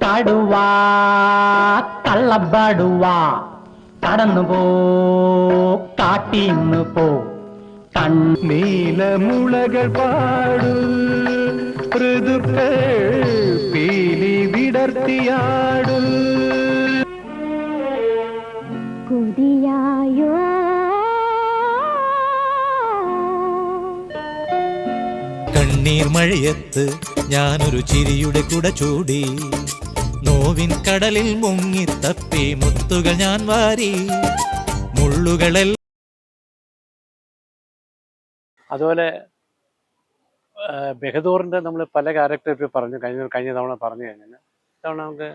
കടുവാ കള്ളബടുവാ കടന്നു പോ കാട്ടിന്ന് പോ നീലമുളകൾ പാടു ഋതുക്കൾ പീലി വിടർത്തിയാടു കൊതിയായോ കണ്ണീർ മഴയത്ത് ഞാനൊരു ചിരിയുടെ കുട ചൂടി നോവിൻ കടലിൽ മുങ്ങിത്തപ്പി മുത്തുകൾ ഞാൻ വാരി മുള്ളുകളെല്ലാം. അതുപോലെ ബെഹദൂറിൻ്റെ നമ്മൾ പല ക്യാരക്ടർ പറഞ്ഞു കഴിഞ്ഞ തവണ പറഞ്ഞു കഴിഞ്ഞാൽ ഇത്തവണ നമുക്ക്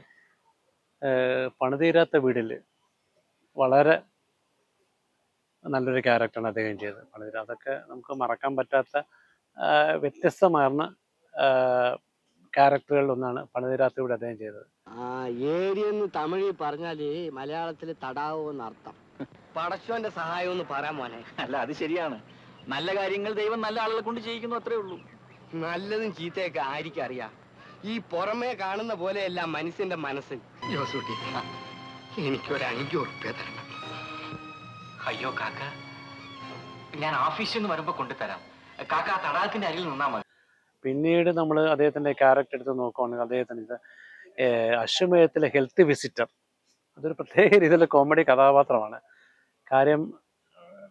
പണിതീരാത്ത വീടിൽ വളരെ നല്ലൊരു ക്യാരക്ടറാണ് അദ്ദേഹം ചെയ്തത്. പണിതീര അതൊക്കെ നമുക്ക് മറക്കാൻ പറ്റാത്ത വ്യത്യസ്തമാർന്ന ക്യാരക്ടറുകളിൽ ഒന്നാണ് പണിതീരാത്ത വീട് അദ്ദേഹം ചെയ്തത്. ഏരിയെന്ന് തമിഴിൽ പറഞ്ഞാല് മലയാളത്തിൽ തടാകം എന്നർത്ഥം. പടച്ചോന്റെ സഹായം എന്ന് പറയാൻ മോനെ. അല്ല, അത് ശരിയാണ്. നല്ല കാര്യങ്ങൾ ദൈവം നല്ല ആളുകളെ കൊണ്ട് ചെയ്യിക്കുന്നു, അത്രേ ഉള്ളൂ. നല്ലതും ചീത്തയൊക്കെ ആയിരിക്കും അറിയാം. ഈ പുറമേ കാണുന്ന പോലെയല്ല മനുഷ്യന്റെ മനസ്സ്. ജോസൂട്ടി, എനിക്കൊരു 5 ഉറുപ്പ്യ തരണം. അയ്യോ കാക്ക, ഞാൻ ഓഫീസിൽ നിന്ന് വരുമ്പോ കൊണ്ടുതരാം. കാക്ക ആ തടാകത്തിന്റെ അരികിൽ നിന്നാ മതി. പിന്നീട് നമ്മൾ അദ്ദേഹത്തിൻ്റെ ക്യാരക്ടർ എടുത്ത് നോക്കുകയാണെങ്കിൽ അദ്ദേഹത്തിൻ്റെ അശ്വമേധത്തിലെ ഹെൽത്ത് വിസിറ്റർ അതൊരു പ്രത്യേക രീതിയിലുള്ള കോമഡി കഥാപാത്രമാണ്. കാര്യം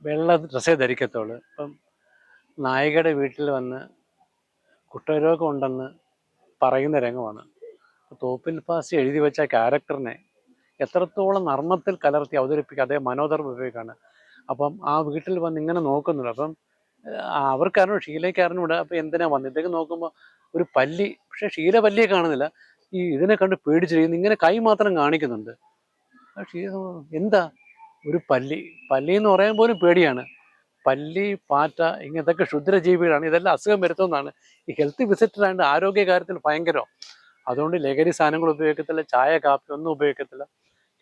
വെള്ള ഡ്രസ്സേ ധരിക്കത്തുള്ളൂ. ഇപ്പം നായികയുടെ വീട്ടിൽ വന്ന് കുഷ്ഠരോഗം ഉണ്ടെന്ന് പറയുന്ന രംഗമാണ്. തോപ്പിൽ പാസി എഴുതി വെച്ച ക്യാരക്ടറിനെ എത്രത്തോളം നർമ്മത്തിൽ കലർത്തി അവതരിപ്പിക്കുക അദ്ദേഹം മനോധർമ്മ ഉപയോഗിക്കുകയാണ്. അപ്പം ആ വീട്ടിൽ വന്ന് ഇങ്ങനെ നോക്കുന്നുണ്ട്. അപ്പം അവർക്കാരനോ ഷീലയ്ക്കാരനും ഇവിടെ അപ്പം എന്തിനാ വന്നത് ഇതൊക്കെ നോക്കുമ്പോൾ ഒരു പല്ലി, പക്ഷെ ഷീല പല്ലിയെ കാണുന്നില്ല. ഈ ഇതിനെ കണ്ട് പേടിച്ചിരിക്കുന്നു, ഇങ്ങനെ കൈ മാത്രം കാണിക്കുന്നുണ്ട്. ഷീല എന്താ ഒരു പല്ലി എന്ന് പറയാൻ പോലും പേടിയാണ്. പല്ലി, പാറ്റ ഇങ്ങനത്തൊക്കെ ക്ഷുദ്രജീവികളാണ്, ഇതെല്ലാം അസുഖം വരുത്തുന്നതാണ്. ഈ ഹെൽത്ത് വിസിറ്ററായിട്ട് ആരോഗ്യ ഭയങ്കരം. അതുകൊണ്ട് ലഹരി സാധനങ്ങൾ ഉപയോഗിക്കത്തില്ല, ചായ കാപ്പി ഒന്നും ഉപയോഗിക്കത്തില്ല.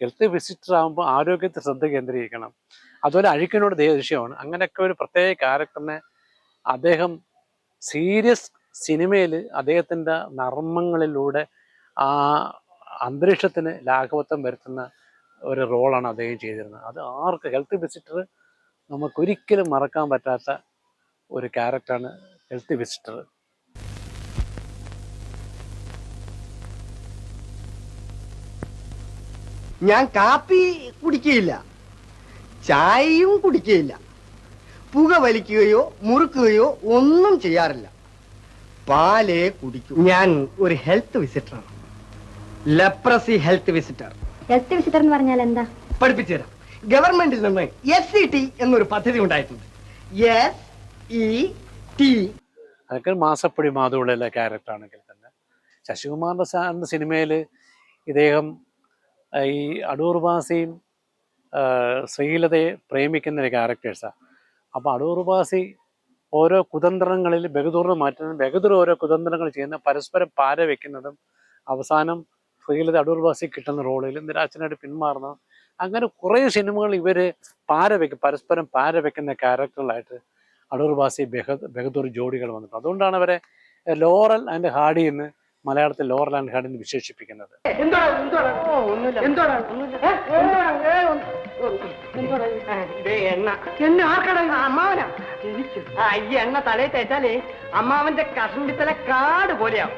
ഹെൽത്ത് വിസിറ്റർ ആകുമ്പോൾ ആരോഗ്യത്തെ ശ്രദ്ധ കേന്ദ്രീകരിക്കണം. അതുപോലെ അഴുക്കിനോട് ദേഷ്യമാണ്. അങ്ങനെയൊക്കെ ഒരു പ്രത്യേക ക്യാരക്ടറിനെ അദ്ദേഹം സീരിയസ് സിനിമയിൽ അദ്ദേഹത്തിൻ്റെ നർമ്മങ്ങളിലൂടെ ആ അന്തരീക്ഷത്തിന് ലാഘവത്വം വരുത്തുന്ന ഒരു റോളാണ് അദ്ദേഹം ചെയ്തിരുന്നത്. അത് ആർക്ക് ഹെൽത്ത് വിസിറ്റർ നമുക്കൊരിക്കലും മറക്കാൻ പറ്റാത്ത ഒരു ക്യാരക്ടറാണ് ഹെൽത്ത് വിസിറ്റർ. ഞാൻ കാപ്പി കുടിക്കുകയില്ല, ചായയും കുടിക്കുകയില്ല, പുക വലിക്കുകയോ മുറുക്കുകയോ ഒന്നും ചെയ്യാറില്ല. പാലേ കുടിക്കും. ഞാൻ ഒരു ഹെൽത്ത് വിസിറ്ററാണ്, leprosy health visitor. Health visitor എന്ന് പറഞ്ഞാൽ എന്താ? പഠിപ്പിച്ചു തരാം. ഗവൺമെന്റിൽ നിന്ന് SET എന്നൊരു പദ്ധതി ഉണ്ടായിട്ടുണ്ട്. SET. അതൊക്കെ മാസപ്പടി മാധുള്ള ക്യാരക്ടറാണെങ്കിൽ തന്നെ ശശികുമാറിൻ്റെ സാറിൻ്റെ സിനിമയിൽ ഇദ്ദേഹം ഈ അടൂർ ബാസിയും ശ്രീലതയെ പ്രേമിക്കുന്ന ഒരു ക്യാരക്ടേഴ്സാണ്. അപ്പോൾ അടൂർ ബാസി ഓരോ കുതന്ത്രങ്ങളിൽ ബഹദൂറിനെ മാറ്റുന്നതും ബഹദൂർ ഓരോ കുതന്ത്രങ്ങൾ ചെയ്യുന്ന പരസ്പരം പാര വെക്കുന്നതും അവസാനം ശ്രീലത അടൂർ ബാസി കിട്ടുന്ന റോളിൽ നിരാശനായിട്ട് പിന്മാറുന്നതും അങ്ങനെ കുറേ സിനിമകൾ ഇവർ പരസ്പരം പാര വെക്കുന്ന ക്യാരക്ടറുകളായിട്ട് അടൂർ ബാസി ബഹദൂർ ജോഡികൾ വന്നിട്ടുണ്ട്. അതുകൊണ്ടാണ് അവരെ ലോറൽ ആൻഡ് ഹാർഡി എന്ന് മലയാളത്തിൽ ലോറൽ ആൻഡ് ഹാർഡി എന്ന് വിശേഷിപ്പിക്കുന്നത്. എണ്ണ തലയിൽ തേച്ചാലേ അമ്മാവന്റെ കഷണ്ടിത്തല കാട് പോലെയാവും.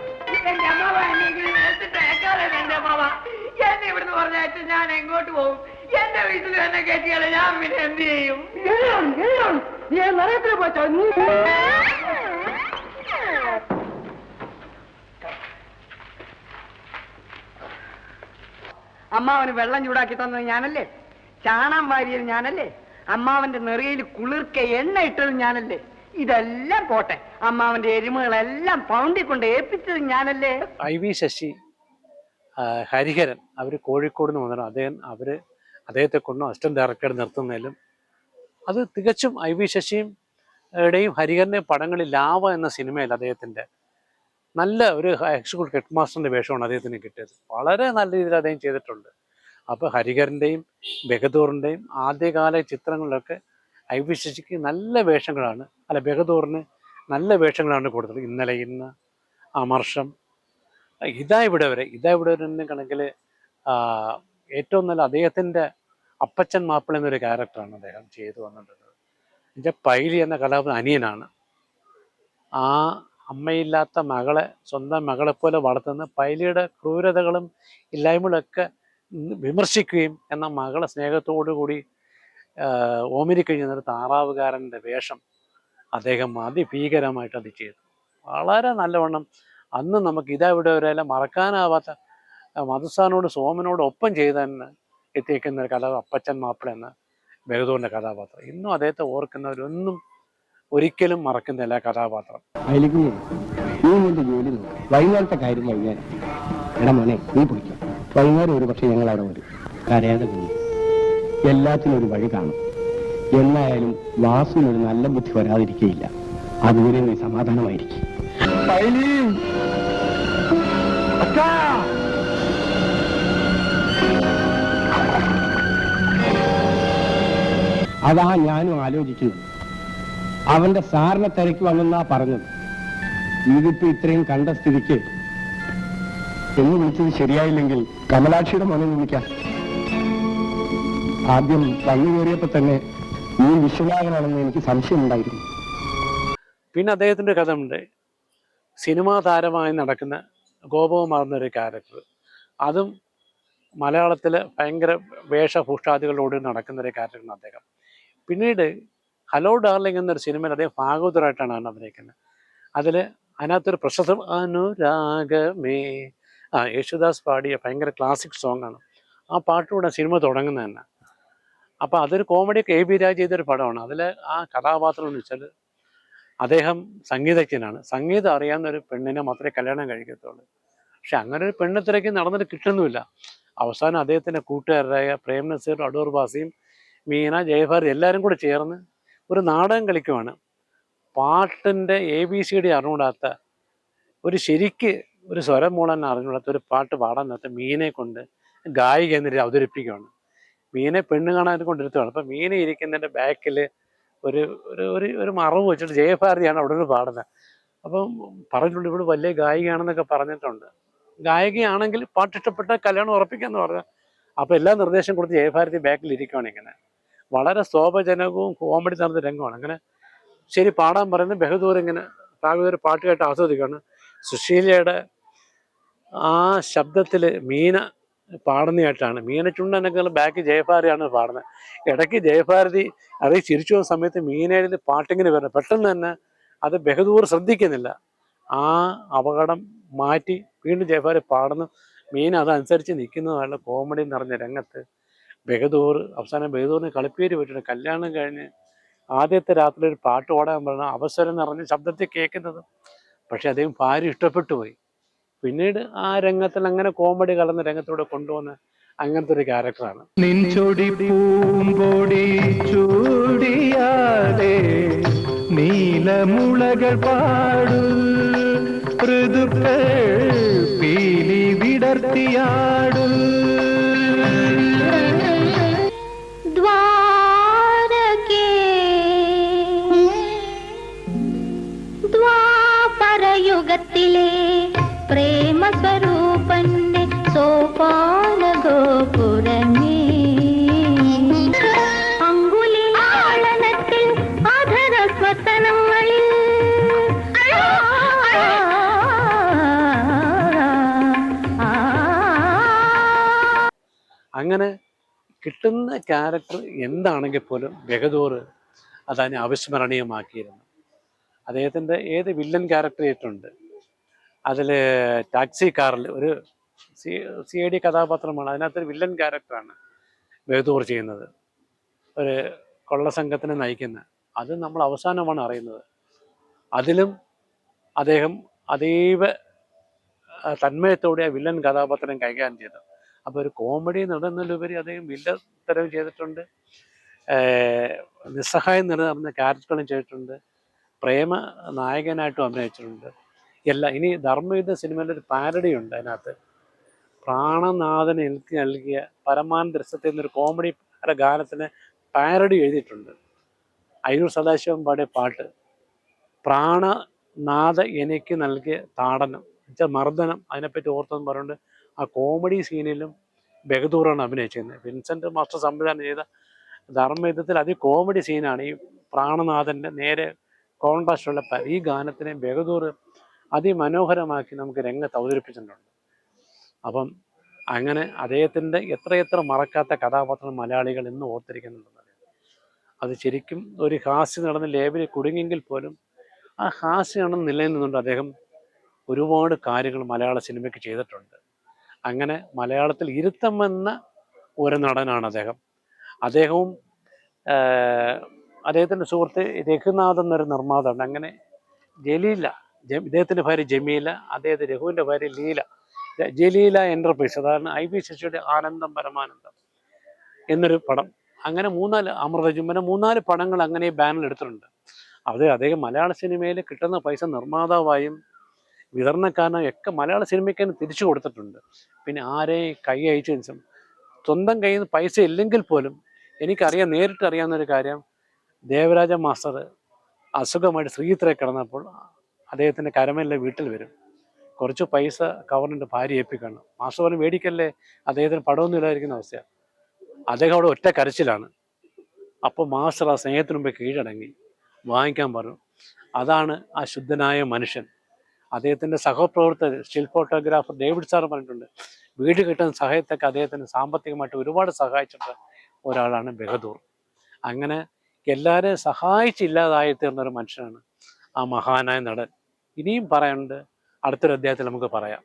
എന്നെ ഇവിടുന്ന് പറഞ്ഞാൽ ഞാൻ എങ്ങോട്ട് പോകും? എന്റെ വീട്ടിൽ എന്നെ കയറ്റിയാലേ ഞാൻ പിന്നെ എന്ത് ചെയ്യും? നരകത്തിൽ പോച്ചോ. അമ്മാവന് വെള്ളം ചൂടാക്കി തന്നത് ഞാനല്ലേ? ചാണാൻ വാരിയത് ഞാനല്ലേ? അമ്മാവന്റെ നെറിയിൽ കുളിർക്ക എണ്ണ ഇട്ടത് ഞാനല്ലേ? ഇതെല്ലാം പോട്ടെ, അമ്മാവന്റെ എരുമകളെല്ലാം പൗണ്ടി കൊണ്ട് ഏൽപ്പിച്ചത് ഞാനല്ലേ? IV ശശി, ഹരിഹരൻ അവർ കോഴിക്കോട് നിന്ന് വന്നിട്ട് അദ്ദേഹത്തെ കൊണ്ട് അസിസ്റ്റന്റ് ഡയറക്ടർ നിർത്തുന്നതിലും അത് തികച്ചും IV ശശിയും യുടെയും ഹരിഹരൻ്റെ പടങ്ങളിൽ ലാവ എന്ന സിനിമയിൽ അദ്ദേഹത്തിൻ്റെ നല്ല ഒരു ഹൈസ്കൂൾ ഹെഡ് മാസ്റ്ററിൻ്റെ വേഷമാണ് അദ്ദേഹത്തിന് കിട്ടിയത്. വളരെ നല്ല രീതിയിൽ അദ്ദേഹം ചെയ്തിട്ടുണ്ട്. അപ്പോൾ ഹരിഹരൻ്റെയും ബഹദൂറിൻ്റെയും ആദ്യകാല ചിത്രങ്ങളിലൊക്കെ IV ശശിക്ക് നല്ല വേഷങ്ങളാണ്, ബഹദൂറിന് നല്ല വേഷങ്ങളാണ് കൊടുത്തത്. ഇന്നലെ, ഇന്ന്, അമർഷം, ഇതാ ഇവിടെ വരെ എന്ന കണക്കിൽ ഏറ്റവും നല്ല അദ്ദേഹത്തിൻ്റെ അപ്പച്ചൻ മാപ്പിള എന്നൊരു ക്യാരക്ടറാണ് അദ്ദേഹം ചെയ്തു വന്നിട്ടുള്ളത്. എന്നുവെച്ചാൽ പൈലി എന്ന കഥാപാത്രം അനിയനാണ്. ആ അമ്മയില്ലാത്ത മകളെ സ്വന്തം മകളെപ്പോലെ വളർത്തുന്ന പൈലിയുടെ ക്രൂരതകളും ഇല്ലായ്മകളൊക്കെ വിമർശിക്കുകയും എന്നാൽ മകളെ സ്നേഹത്തോടു കൂടി ഓമനിക്കഴിഞ്ഞൊരു താറാവുകാരൻ്റെ വേഷം അദ്ദേഹം അതിഭീകരമായിട്ട് അത് ചെയ്തു. വളരെ നല്ലവണ്ണം അന്ന് നമുക്ക് ഇതാ ഇവിടെ വരെ മറക്കാനാവാത്ത മധുസാനോട് സോമനോട് ഒപ്പം ചെയ്തതന്നെ എത്തിയിരിക്കുന്ന ഒരു അപ്പച്ചൻ മാപ്പിള എന്ന ബഹദൂറിൻ്റെ കഥാപാത്രം. ഇന്നും അദ്ദേഹത്തെ ഓർക്കുന്നവരൊന്നും ഒരിക്കലും മറക്കുന്നില്ല കഥാപാത്രം. അതിലേക്ക് നീ നിന്റെ ജോലി നോക്കും, വൈകുന്നേരത്തെ കാര്യം വൈകുന്നേരം. എടാ മോനെ നീ പിടിക്കും, വൈകുന്നേരം ഒരു പക്ഷെ ഞങ്ങൾ അവിടെ വരും. കരയാതെ കുഞ്ഞു, എല്ലാത്തിനും ഒരു വഴി കാണും. എന്നായാലും വാസുവിനൊരു നല്ല ബുദ്ധി വരാതിരിക്കുകയില്ല. അതുവരെ നീ സമാധാനമായിരിക്കും. അതാ ഞാനും ആലോചിക്കുന്നത്. അവന്റെ സാറിനെ തിരക്ക് വന്നെന്നാ പറഞ്ഞത്. ഇതിപ്പോ ഇത്രയും കണ്ട സ്ഥിതിക്ക് എന്ന് വിളിച്ചത് ശരിയായില്ലെങ്കിൽ കമലാക്ഷിയുടെ മോനെ വിളിക്കാം. ആദ്യം വന്നു കയറിയപ്പോ തന്നെ ഈ വിശ്വനാഥനാണെന്ന് എനിക്ക് സംശയമുണ്ടായിരുന്നു. പിന്നെ അദ്ദേഹത്തിൻ്റെ കഥ ഉണ്ട്. സിനിമാ താരമായി നടക്കുന്ന ഗോപകുമാർ എന്നൊരു ക്യാരക്ടർ. അതും മലയാളത്തിൽ ഭയങ്കര വേഷഭൂഷാദികളോട് നടക്കുന്നൊരു ക്യാരക്ടറാണ് അദ്ദേഹം. പിന്നീട് ഹലോ ഡാർലിംഗ് എന്നൊരു സിനിമയിൽ അദ്ദേഹം ഭാഗവതരായിട്ടാണ് അഭിനയിക്കുന്നത്. അതിനകത്തൊരു പ്രശസ്ത അനുരാഗമേ യേശുദാസ് പാടിയ ഭയങ്കര ക്ലാസിക് സോങ് ആണ്. ആ പാട്ടുകൂടെ സിനിമ തുടങ്ങുന്നത് തന്നെ. അപ്പോൾ അതൊരു കോമഡിയൊക്കെ എ ബി രാജ് ചെയ്തൊരു പടമാണ്. അതിൽ ആ കഥാപാത്രം എന്ന് വെച്ചാൽ അദ്ദേഹം സംഗീതജ്ഞനാണ്. സംഗീതം അറിയാവുന്ന ഒരു പെണ്ണിനെ മാത്രമേ കല്യാണം കഴിക്കത്തുള്ളൂ. പക്ഷെ അങ്ങനെ ഒരു പെണ്ണ് തിരക്കി നടന്നിട്ട് കിട്ടുന്നുമില്ല. അവസാനം അദ്ദേഹത്തിൻ്റെ കൂട്ടുകാരായ പ്രേം നസീറും അടൂർ ബാസിയും മീന ജയഭാരതി എല്ലാവരും കൂടെ ചേർന്ന് ഒരു നാടകം കളിക്കുവാണ്. പാട്ടിൻ്റെ ABCD അറിഞ്ഞൂടാത്ത ശരിക്ക് ഒരു സ്വരം മൂളാൻ അറിഞ്ഞൂടാത്ത ഒരു പാട്ട് പാടാൻ നേരത്തെ മീനെ കൊണ്ട് ഗായിക എന്നിട്ട് അവതരിപ്പിക്കുകയാണ്. മീനെ പെണ്ണ് കാണാൻ കൊണ്ടിരുത്തുകയാണ്. അപ്പം മീനെ ഇരിക്കുന്നതിൻ്റെ ബാക്കിൽ ഒരു ഒരു ഒരു മറവ് വെച്ചിട്ട് ജയഭാരതിയാണ് അവിടെ നിന്ന് പാടുന്നത്. അപ്പം പറഞ്ഞിട്ടുണ്ട് ഇവിടെ വലിയ ഗായികയാണെന്നൊക്കെ പറഞ്ഞിട്ടുണ്ട്. ഗായികയാണെങ്കിൽ പാട്ട് ഇഷ്ടപ്പെട്ട കല്യാണം ഉറപ്പിക്കാമെന്ന് പറഞ്ഞു. അപ്പോൾ എല്ലാ നിർദ്ദേശം കൊടുത്ത് ജയഭാരതി ബാക്കിൽ ഇരിക്കുകയാണ്. ഇങ്ങനെ വളരെ ശോഭജനകവും കോമഡി നടന്ന രംഗമാണ്. അങ്ങനെ ശരി പാടാൻ പറയുന്നത് ബഹദൂർ ഇങ്ങനെ ഭാഗവതർ പാട്ട് കേട്ട് ആസ്വദിക്കുകയാണ്. സുശീലയുടെ ആ ശബ്ദത്തിൽ മീന പാടുന്നതായിട്ടാണ്. മീന ചുണ്ടനൊക്കെ ബാക്കി ജയഭാരതിയാണ് പാടുന്നത്. ഇടയ്ക്ക് ജയഭാരതി അറിയി ചിരിച്ചു പോകുന്ന സമയത്ത് മീനയിൽ പാട്ടിങ്ങനെ വരുന്നത് പെട്ടെന്ന് തന്നെ അത് ബഹദൂർ ശ്രദ്ധിക്കുന്നില്ല. ആ അപകടം മാറ്റി വീണ്ടും ജയഭാരതി പാടുന്നു. മീൻ അതനുസരിച്ച് നിൽക്കുന്നതല്ല കോമഡി നിറഞ്ഞ രംഗത്ത് ബഹദൂർ അവസാനം ബഹദൂറിന് കളിപ്പേര് പറ്റിയിട്ട് കല്യാണം കഴിഞ്ഞ് ആദ്യത്തെ രാത്രി ഒരു പാട്ട് ഓടാൻ പറഞ്ഞ അവസരം നിറഞ്ഞ ശബ്ദത്തിൽ കേൾക്കുന്നത്. പക്ഷെ അദ്ദേഹം ഭാര്യ ഇഷ്ടപ്പെട്ടു പോയി. പിന്നീട് ആ രംഗത്തിൽ അങ്ങനെ കോമഡി കലർന്ന രംഗത്തൂടെ കൊണ്ടുവന്ന അങ്ങനത്തെ ഒരു ക്യാരക്ടറാണ്. നിൻചൊടി പൂമ്പൊടി ചൂടിയാതെ നീലമുളകൾ പാടു ഋതുക്കൾ പീലി വിടർത്തിയാടു. യുഗത്തിലെ പ്രേമ സ്വരൂപന്റെ സോപാന ഗോപുരമേ അങ്കുലിലാളനത്തിൽ അധര സ്വതനങ്ങളിൽ അങ്ങനെ കിട്ടുന്ന ക്യാരക്ടർ എന്താണെങ്കിൽ പോലും ബഹദൂർ അതതിനെ അവിസ്മരണീയമാക്കിയിരുന്നു. അദ്ദേഹത്തിൻ്റെ ഏത് വില്ലൻ ക്യാരക്ടർ ചെയ്തിട്ടുണ്ട്. അതിൽ ടാക്സി കാറിൽ ഒരു CID കഥാപാത്രമാണ്. അതിനകത്തൊരു വില്ലൻ ക്യാരക്ടറാണ് ബഹദൂർ ചെയ്യുന്നത്. ഒരു കൊള്ളസംഘത്തിനെ നയിക്കുന്ന അത് നമ്മൾ അവസാനമാണ് അറിയുന്നത്. അതിലും അദ്ദേഹം അതീവ തന്മയത്തോടെ ആ വില്ലൻ കഥാപാത്രം കൈകാര്യം ചെയ്തു. അപ്പോൾ ഒരു കോമഡി നടന്നതിലുപരി അദ്ദേഹം വില്ലൻ തരം ചെയ്തിട്ടുണ്ട്. നിസ്സഹായം നിലനിർന്ന ക്യാരക്ടറുകളും ചെയ്തിട്ടുണ്ട്. പ്രേമ നായകനായിട്ടും അഭിനയിച്ചിട്ടുണ്ട്. ഇനി ധർമ്മയുദ്ധ സിനിമയിൽ ഒരു പാരഡി ഉണ്ട്. അതിനകത്ത് പ്രാണനാഥന് എനിക്ക് നൽകിയ പരമാനന്ദ രസത്തിൽ നിന്നൊരു കോമഡി ഗാനത്തിന് പാരഡി എഴുതിയിട്ടുണ്ട്. അയ്യൂർ സദാശിവം പാടിയ പാട്ട് പ്രാണനാഥ എനിക്ക് നൽകിയ താടനം. മർദ്ദനം അതിനെപ്പറ്റി ഓർത്തെന്ന് പറയുന്നത് ആ കോമഡി സീനിലും ബഹദൂറാണ് അഭിനയിച്ചിരുന്നത്. വിൻസെൻ്റ് മാസ്റ്റർ സംവിധാനം ചെയ്ത ധർമ്മയുദ്ധത്തിൽ കോമഡി സീനാണ്. ഈ പ്രാണനാഥൻ്റെ നേരെ കോൺട്രാസ്റ്റുള്ള ഈ ഗാനത്തിനെ ബഹദൂർ അതിമനോഹരമാക്കി നമുക്ക് രംഗത്ത് അവതരിപ്പിച്ചിട്ടുണ്ട്. അപ്പം അങ്ങനെ അദ്ദേഹത്തിൻ്റെ എത്രയെത്ര മറക്കാത്ത കഥാപാത്രം മലയാളികൾ ഇന്ന് ഓർത്തിരിക്കുന്നുണ്ടെന്ന്. അത് ശരിക്കും ഒരു ഹാസ്യം നടന്ന ലേബലിൽ കുടുങ്ങിയെങ്കിൽ പോലും ആ ഹാസ്യം നടന്ന് നിലനിന്നുകൊണ്ട് അദ്ദേഹം ഒരുപാട് കാര്യങ്ങൾ മലയാള സിനിമയ്ക്ക് ചെയ്തിട്ടുണ്ട്. അങ്ങനെ മലയാളത്തിൽ ഇരുത്തമെന്ന ഒരു നടനാണ് അദ്ദേഹം. അദ്ദേഹവും അദ്ദേഹത്തിൻ്റെ സുഹൃത്ത് രഘുനാഥ് എന്നൊരു നിർമ്മാതാവുണ്ട്. അങ്ങനെ ജലീല, ഇദ്ദേഹത്തിൻ്റെ ഭാര്യ ജമീല, അദ്ദേഹത്തെ രഘുവിൻ്റെ ഭാര്യ ലീല, ജലീല എൻ്റർപ്രൈസ്, അതാണ് IB ശശിയുടെ ആനന്ദം പരമാനന്ദം എന്നൊരു പടം. അങ്ങനെ 3-4 അമൃതചുംബനം 3-4 പടങ്ങൾ അങ്ങനെ ഈ ബാനറിൽ എടുത്തിട്ടുണ്ട്. അദ്ദേഹം മലയാള സിനിമയിൽ കിട്ടുന്ന പൈസ നിർമ്മാതാവായും വിതരണക്കാരനായും ഒക്കെ മലയാള സിനിമയ്ക്ക് തന്നെ തിരിച്ചു കൊടുത്തിട്ടുണ്ട്. പിന്നെ ആരെയും കൈ അയച്ചതിന് ശേഷം സ്വന്തം കയ്യിൽ നിന്ന് പൈസ ഇല്ലെങ്കിൽ പോലും എനിക്കറിയാം, നേരിട്ട് അറിയാവുന്നൊരു കാര്യം, ദേവരാജ മാസ്റ്റർ അസുഖമായിട്ട് ശ്രീത്രയിൽ കിടന്നപ്പോൾ അദ്ദേഹത്തിൻ്റെ കരമല്ല വീട്ടിൽ വരും, കുറച്ച് പൈസ കവറിൻ്റെ ഭാര്യ ഏൽപ്പിക്കണം. മാസ്റ്റർ പറഞ്ഞ് മേടിക്കല്ലേ, അദ്ദേഹത്തിന് പടമൊന്നും ഇല്ലാതിരിക്കുന്ന അവസ്ഥയാണ്. അദ്ദേഹം അവിടെ ഒറ്റ കരച്ചിലാണ്. അപ്പോൾ മാസ്റ്റർ ആ സ്നേഹത്തിന് മുമ്പ് കീഴടങ്ങി വാങ്ങിക്കാൻ പറഞ്ഞു. അതാണ് ആ ശുദ്ധനായ മനുഷ്യൻ. അദ്ദേഹത്തിൻ്റെ സഹപ്രവർത്തകർ സ്റ്റിൽ ഫോട്ടോഗ്രാഫർ ഡേവിഡ് സാർ പറഞ്ഞിട്ടുണ്ട്, വീട് കിട്ടുന്ന സഹായത്തൊക്കെ അദ്ദേഹത്തിന് സാമ്പത്തികമായിട്ട് ഒരുപാട് സഹായിച്ചിട്ട് ഒരാളാണ് ബഹദൂർ. അങ്ങനെ എല്ലാവരെയും സഹായിച്ചില്ലാതായി തീർന്നൊരു മനുഷ്യനാണ് ആ മഹാനായ നടൻ. ഇനിയും പറയാനുണ്ട്, അടുത്തൊരു അധ്യായത്തിൽ നമുക്ക് പറയാം.